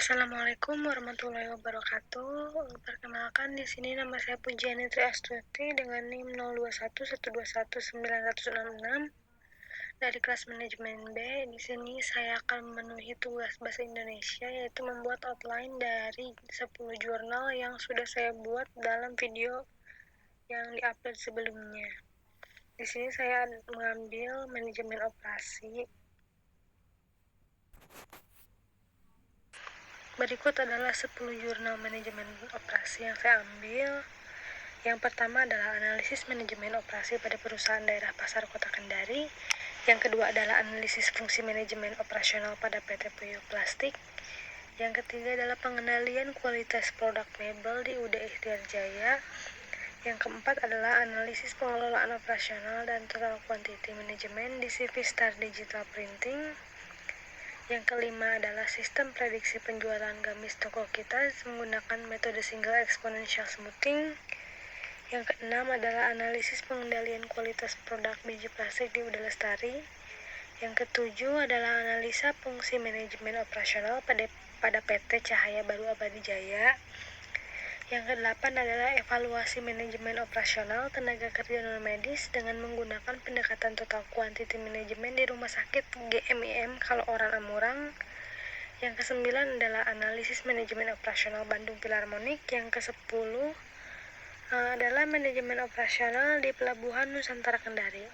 Assalamualaikum warahmatullahi wabarakatuh. Perkenalkan, di sini nama saya Pujiani Tri Astuti dengan NIM 0211219166 dari kelas manajemen B. Di sini saya akan memenuhi tugas bahasa Indonesia, yaitu membuat outline dari 10 jurnal yang sudah saya buat dalam video yang diupload sebelumnya. Di sini saya mengambil manajemen operasi. Berikut adalah 10 jurnal manajemen operasi yang saya ambil. Yang pertama adalah analisis manajemen operasi pada perusahaan daerah pasar kota Kendari. Yang kedua adalah analisis fungsi manajemen operasional pada PT Puyuh Plastik. Yang ketiga adalah pengendalian kualitas produk mebel di UD Ikhtiar Jaya. Yang keempat adalah analisis pengelolaan operasional dan total quantity management di CV Star Digital Printing. Yang kelima adalah sistem prediksi penjualan gamis toko kita menggunakan metode single exponential smoothing. Yang keenam adalah analisis pengendalian kualitas produk biji plastik di UD Lestari. Yang ketujuh adalah analisa fungsi manajemen operasional pada PT Cahaya Baru Abadi Jaya. Yang kedelapan adalah evaluasi manajemen operasional tenaga kerja non-medis dengan menggunakan pendekatan total quantity management di Rumah Sakit GMIM Kalau Orang Amurang. Yang kesembilan adalah analisis manajemen operasional Bandung Philharmonic. Yang kesepuluh adalah manajemen operasional di Pelabuhan Nusantara Kendari.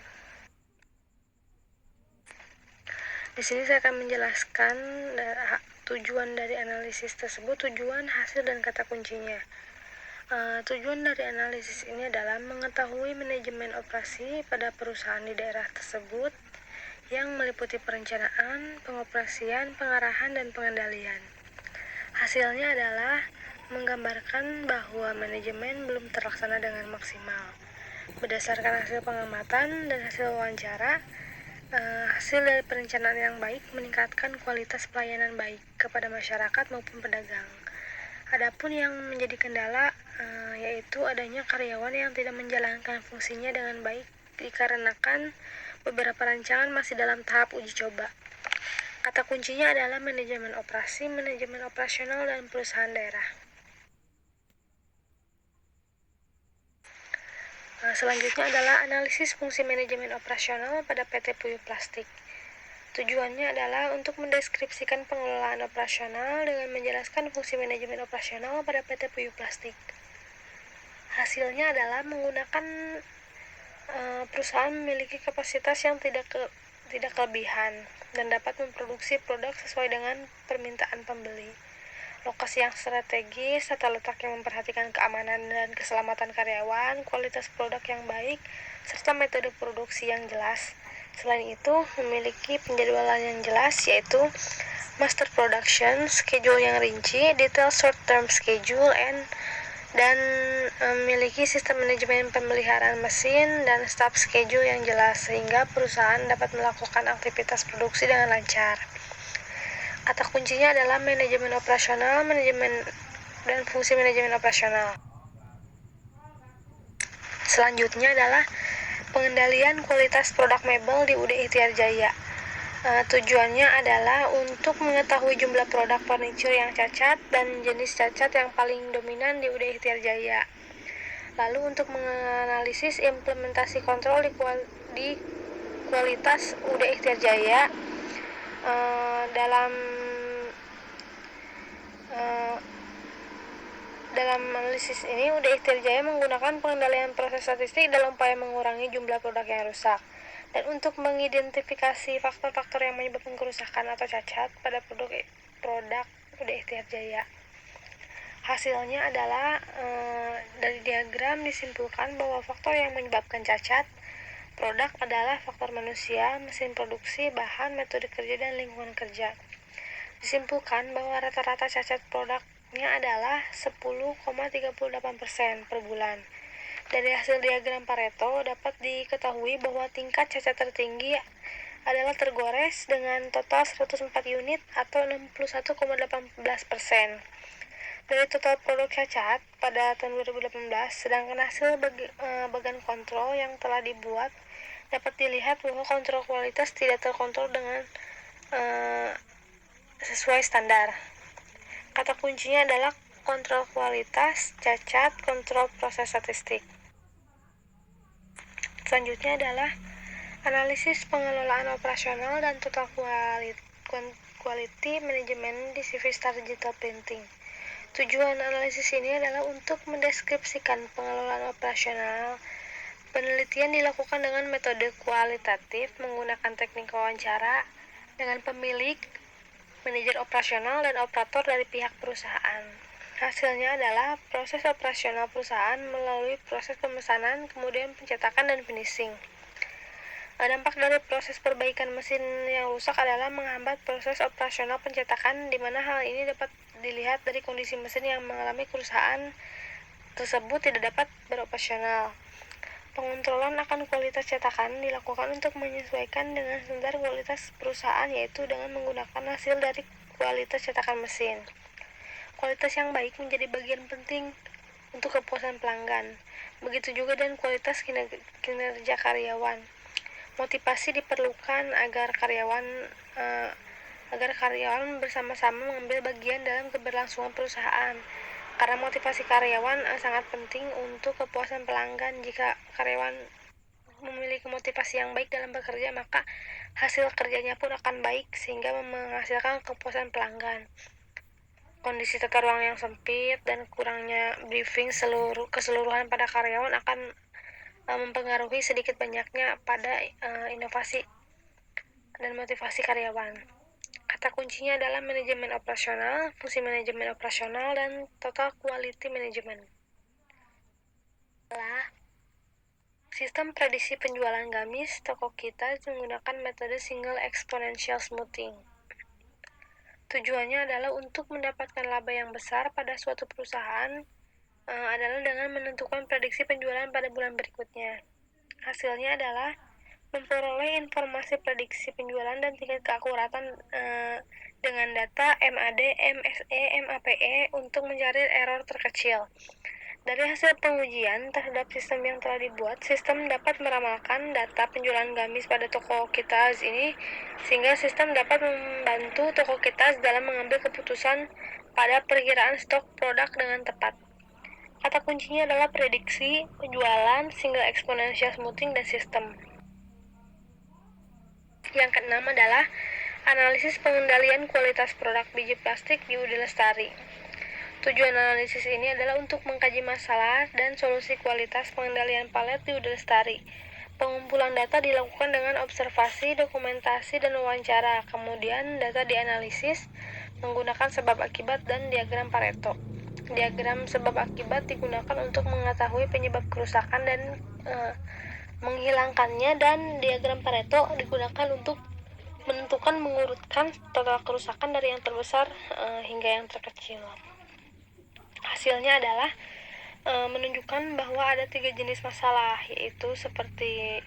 Di sini saya akan menjelaskan tujuan dari analisis tersebut, tujuan, hasil, dan kata kuncinya. Tujuan dari analisis ini adalah mengetahui manajemen operasi pada perusahaan di daerah tersebut yang meliputi perencanaan, pengoperasian, pengarahan, dan pengendalian. Hasilnya adalah menggambarkan bahwa manajemen belum terlaksana dengan maksimal. Berdasarkan hasil pengamatan dan hasil wawancara, hasil dari perencanaan yang baik meningkatkan kualitas pelayanan baik kepada masyarakat maupun pedagang. Adapun yang menjadi kendala yaitu adanya karyawan yang tidak menjalankan fungsinya dengan baik dikarenakan beberapa rancangan masih dalam tahap uji coba. Kata kuncinya adalah manajemen operasi, manajemen operasional, dan perusahaan daerah. Selanjutnya adalah analisis fungsi manajemen operasional pada PT Puyuh Plastik. Tujuannya adalah untuk mendeskripsikan pengelolaan operasional dengan menjelaskan fungsi manajemen operasional pada PT Puyuh Plastik. Hasilnya adalah menggunakan perusahaan memiliki kapasitas yang tidak kelebihan dan dapat memproduksi produk sesuai dengan permintaan pembeli. Lokasi yang strategis, tata letak yang memperhatikan keamanan dan keselamatan karyawan, kualitas produk yang baik, serta metode produksi yang jelas. Selain itu, memiliki penjadwalan yang jelas, yaitu master production, schedule yang rinci, detail short-term schedule, dan memiliki sistem manajemen pemeliharaan mesin dan staff schedule yang jelas, sehingga perusahaan dapat melakukan aktivitas produksi dengan lancar. Kata kuncinya adalah manajemen operasional, manajemen dan fungsi manajemen operasional. Selanjutnya adalah pengendalian kualitas produk mebel di UD Ikhtiar Jaya. Tujuannya adalah untuk mengetahui jumlah produk furniture yang cacat dan jenis cacat yang paling dominan di UD Ikhtiar Jaya. Lalu untuk menganalisis implementasi kontrol di kualitas UD Ikhtiar Jaya dalam analisis ini, UD Ikhtiar Jaya menggunakan pengendalian proses statistik dalam upaya mengurangi jumlah produk yang rusak. Dan untuk mengidentifikasi faktor-faktor yang menyebabkan kerusakan atau cacat pada produk UD Ikhtiar Jaya. Hasilnya adalah dari diagram disimpulkan bahwa faktor yang menyebabkan cacat produk adalah faktor manusia, mesin produksi, bahan, metode kerja, dan lingkungan kerja. Disimpulkan bahwa rata-rata cacat produknya adalah 10,38% per bulan. Dari hasil diagram Pareto dapat diketahui bahwa tingkat cacat tertinggi adalah tergores dengan total 104 unit atau 61,18%. Dari total produk cacat pada tahun 2018, sedangkan hasil bagan kontrol yang telah dibuat dapat dilihat bahwa kontrol kualitas tidak terkontrol dengan sesuai standar. Kata kuncinya adalah kontrol kualitas, cacat, kontrol proses statistik. Selanjutnya adalah analisis pengelolaan operasional dan total quality management di CV Star Digital Printing. Tujuan analisis ini adalah untuk mendeskripsikan pengelolaan operasional. Penelitian dilakukan dengan metode kualitatif menggunakan teknik wawancara dengan pemilik, manajer operasional, dan operator dari pihak perusahaan. Hasilnya adalah proses operasional perusahaan melalui proses pemesanan, kemudian pencetakan, dan finishing. Dampak dari proses perbaikan mesin yang rusak adalah menghambat proses operasional pencetakan, di mana hal ini dapat dilihat dari kondisi mesin yang mengalami kerusakan tersebut tidak dapat beroperasional. Pengontrolan akan kualitas cetakan dilakukan untuk menyesuaikan dengan standar kualitas perusahaan, yaitu dengan menggunakan hasil dari kualitas cetakan mesin. Kualitas yang baik menjadi bagian penting untuk kepuasan pelanggan. Begitu juga dengan kualitas kinerja karyawan. Motivasi diperlukan agar karyawan bersama-sama mengambil bagian dalam keberlangsungan perusahaan. Karena motivasi karyawan sangat penting untuk kepuasan pelanggan. Jika karyawan memiliki motivasi yang baik dalam bekerja, maka hasil kerjanya pun akan baik sehingga menghasilkan kepuasan pelanggan. Kondisi tata ruang yang sempit dan kurangnya briefing keseluruhan pada karyawan akan mempengaruhi sedikit banyaknya pada inovasi dan motivasi karyawan. Kata kuncinya adalah manajemen operasional, fungsi manajemen operasional, dan total quality management. Sistem prediksi penjualan gamis toko kita menggunakan metode single exponential smoothing. Tujuannya adalah untuk mendapatkan laba yang besar pada suatu perusahaan adalah dengan menentukan prediksi penjualan pada bulan berikutnya. Hasilnya adalah memperoleh informasi prediksi penjualan dan tingkat keakuratan dengan data MAD, MSE, MAPE untuk mencari error terkecil. Dari hasil pengujian terhadap sistem yang telah dibuat, sistem dapat meramalkan data penjualan gamis pada toko kita ini, sehingga sistem dapat membantu toko kita dalam mengambil keputusan pada perkiraan stok produk dengan tepat. Kata kuncinya adalah prediksi, penjualan, single exponential smoothing, dan sistem. Yang keenam adalah analisis pengendalian kualitas produk biji plastik di UD Lestari. Tujuan analisis ini adalah untuk mengkaji masalah dan solusi kualitas pengendalian palet di UD Lestari. Pengumpulan data dilakukan dengan observasi, dokumentasi, dan wawancara. Kemudian data dianalisis menggunakan sebab akibat dan diagram Pareto. Diagram sebab akibat digunakan untuk mengetahui penyebab kerusakan dan menghilangkannya, dan diagram Pareto digunakan untuk menentukan mengurutkan total kerusakan dari yang terbesar hingga yang terkecil. Hasilnya adalah menunjukkan bahwa ada 3 jenis masalah, yaitu seperti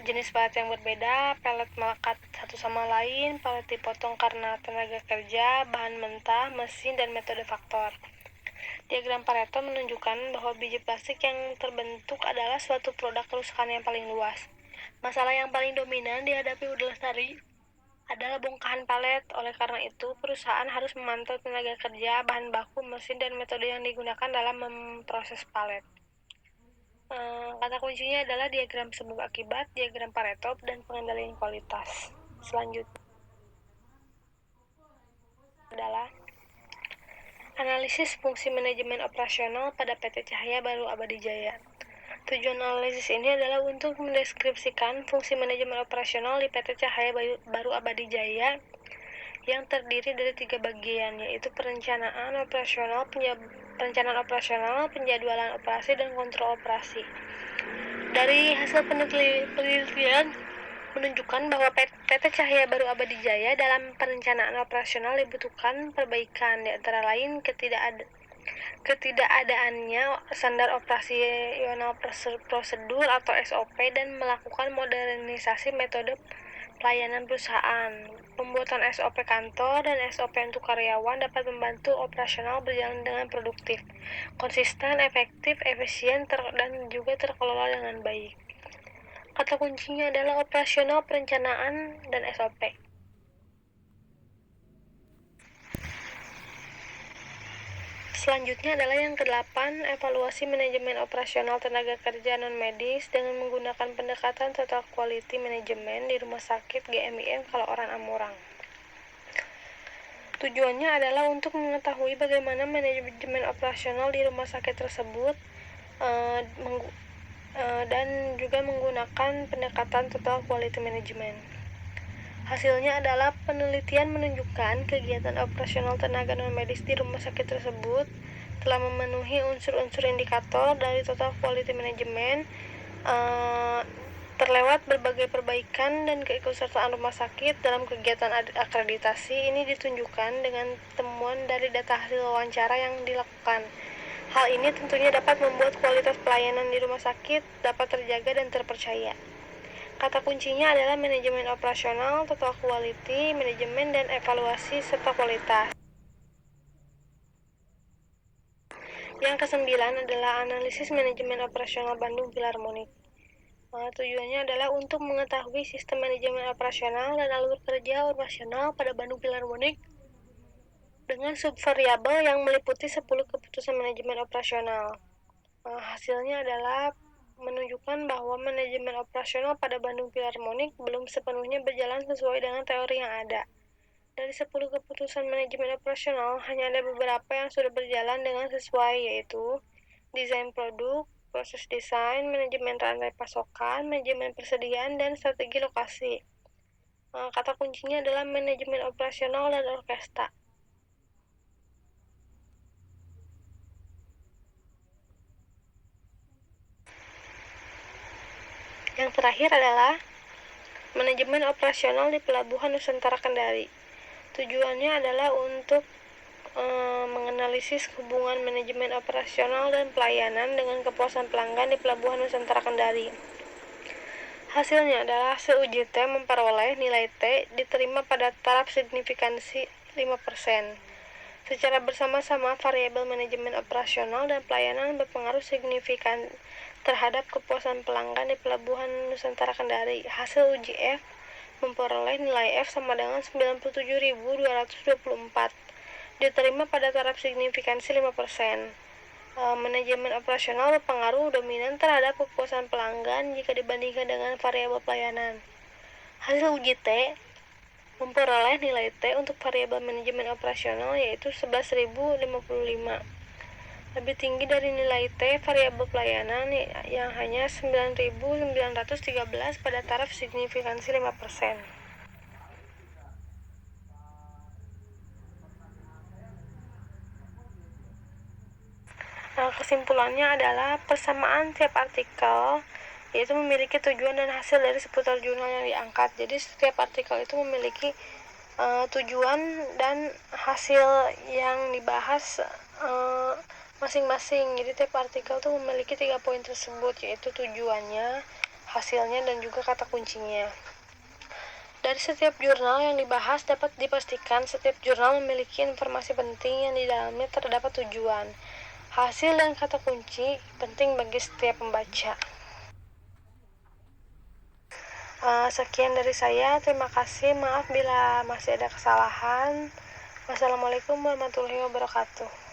jenis pelet yang berbeda, pelet melekat satu sama lain, pelet dipotong karena tenaga kerja, bahan mentah, mesin, dan metode faktor. Diagram Pareto menunjukkan bahwa biji plastik yang terbentuk adalah suatu produk kerusakan yang paling luas. Masalah yang paling dominan dihadapi UD Lestari adalah bongkahan palet. Oleh karena itu, perusahaan harus memantau tenaga kerja, bahan baku, mesin, dan metode yang digunakan dalam memproses palet. Kata kuncinya adalah diagram sebab akibat, diagram Pareto, dan pengendalian kualitas. Selanjutnya adalah analisis fungsi manajemen operasional pada PT Cahaya Baru Abadi Jaya. Tujuan analisis ini adalah untuk mendeskripsikan fungsi manajemen operasional di PT Cahaya Baru Abadi Jaya yang terdiri dari 3 bagian, yaitu perencanaan operasional, penjadwalan operasi, dan kontrol operasi. Dari hasil penelitian menunjukkan bahwa PT Cahaya Baru Abadi Jaya dalam perencanaan operasional dibutuhkan perbaikan, di antara lain ketidakadaannya standar operasional prosedur atau SOP, dan melakukan modernisasi metode pelayanan perusahaan. Pembuatan SOP kantor dan SOP untuk karyawan dapat membantu operasional berjalan dengan produktif, konsisten, efektif, efisien, dan juga terkelola dengan baik. Kata kuncinya adalah operasional, perencanaan, dan SOP. Selanjutnya adalah yang ke-8, evaluasi manajemen operasional tenaga kerja non-medis dengan menggunakan pendekatan total quality management di rumah sakit GMIN Kalaoran Amurang. Tujuannya adalah untuk mengetahui bagaimana manajemen operasional di rumah sakit tersebut dan juga menggunakan pendekatan total quality management. Hasilnya adalah penelitian menunjukkan kegiatan operasional tenaga non-medis di rumah sakit tersebut telah memenuhi unsur-unsur indikator dari total quality management terlewat berbagai perbaikan dan keikutsertaan rumah sakit dalam kegiatan akreditasi. Ini ditunjukkan dengan temuan dari data hasil wawancara yang dilakukan. Hal ini tentunya dapat membuat kualitas pelayanan di rumah sakit dapat terjaga dan terpercaya. Kata kuncinya adalah manajemen operasional, total quality, manajemen, dan evaluasi serta kualitas. Yang ke-9 adalah analisis manajemen operasional Bandung Philharmonic. Tujuannya adalah untuk mengetahui sistem manajemen operasional dan alur kerja operasional pada Bandung Philharmonic dengan subvariabel yang meliputi 10 keputusan manajemen operasional. Hasilnya adalah menunjukkan bahwa manajemen operasional pada Bandung Philharmonic belum sepenuhnya berjalan sesuai dengan teori yang ada. Dari 10 keputusan manajemen operasional, hanya ada beberapa yang sudah berjalan dengan sesuai, yaitu desain produk, proses desain, manajemen rantai pasokan, manajemen persediaan, dan strategi lokasi. Kata kuncinya adalah manajemen operasional dan orkestra. Yang terakhir adalah manajemen operasional di Pelabuhan Nusantara Kendari. Tujuannya adalah untuk menganalisis hubungan manajemen operasional dan pelayanan dengan kepuasan pelanggan di Pelabuhan Nusantara Kendari. Hasilnya adalah se-UJT memperoleh nilai T diterima pada taraf signifikansi 5%. Secara bersama-sama, variabel manajemen operasional dan pelayanan berpengaruh signifikan terhadap kepuasan pelanggan di Pelabuhan Nusantara Kendari. Hasil uji F memperoleh nilai F sama dengan 97.224. Diterima pada taraf signifikansi 5%. Manajemen operasional berpengaruh dominan terhadap kepuasan pelanggan jika dibandingkan dengan variabel pelayanan. Hasil uji T memperoleh nilai T untuk variabel manajemen operasional yaitu 11.055. Lebih tinggi dari nilai T variabel pelayanan yang hanya 9.913 pada taraf signifikansi 5%. Kesimpulannya adalah persamaan tiap artikel yaitu memiliki tujuan dan hasil dari seputar jurnal yang diangkat. Jadi setiap artikel itu memiliki tujuan dan hasil yang dibahas masing-masing. Jadi tiap artikel itu memiliki 3 poin tersebut, yaitu tujuannya, hasilnya, dan juga kata kuncinya. Dari setiap jurnal yang dibahas dapat dipastikan setiap jurnal memiliki informasi penting yang di dalamnya terdapat tujuan, hasil, dan kata kunci penting bagi setiap pembaca. Sekian dari saya, terima kasih, maaf bila masih ada kesalahan. Wassalamualaikum warahmatullahi wabarakatuh.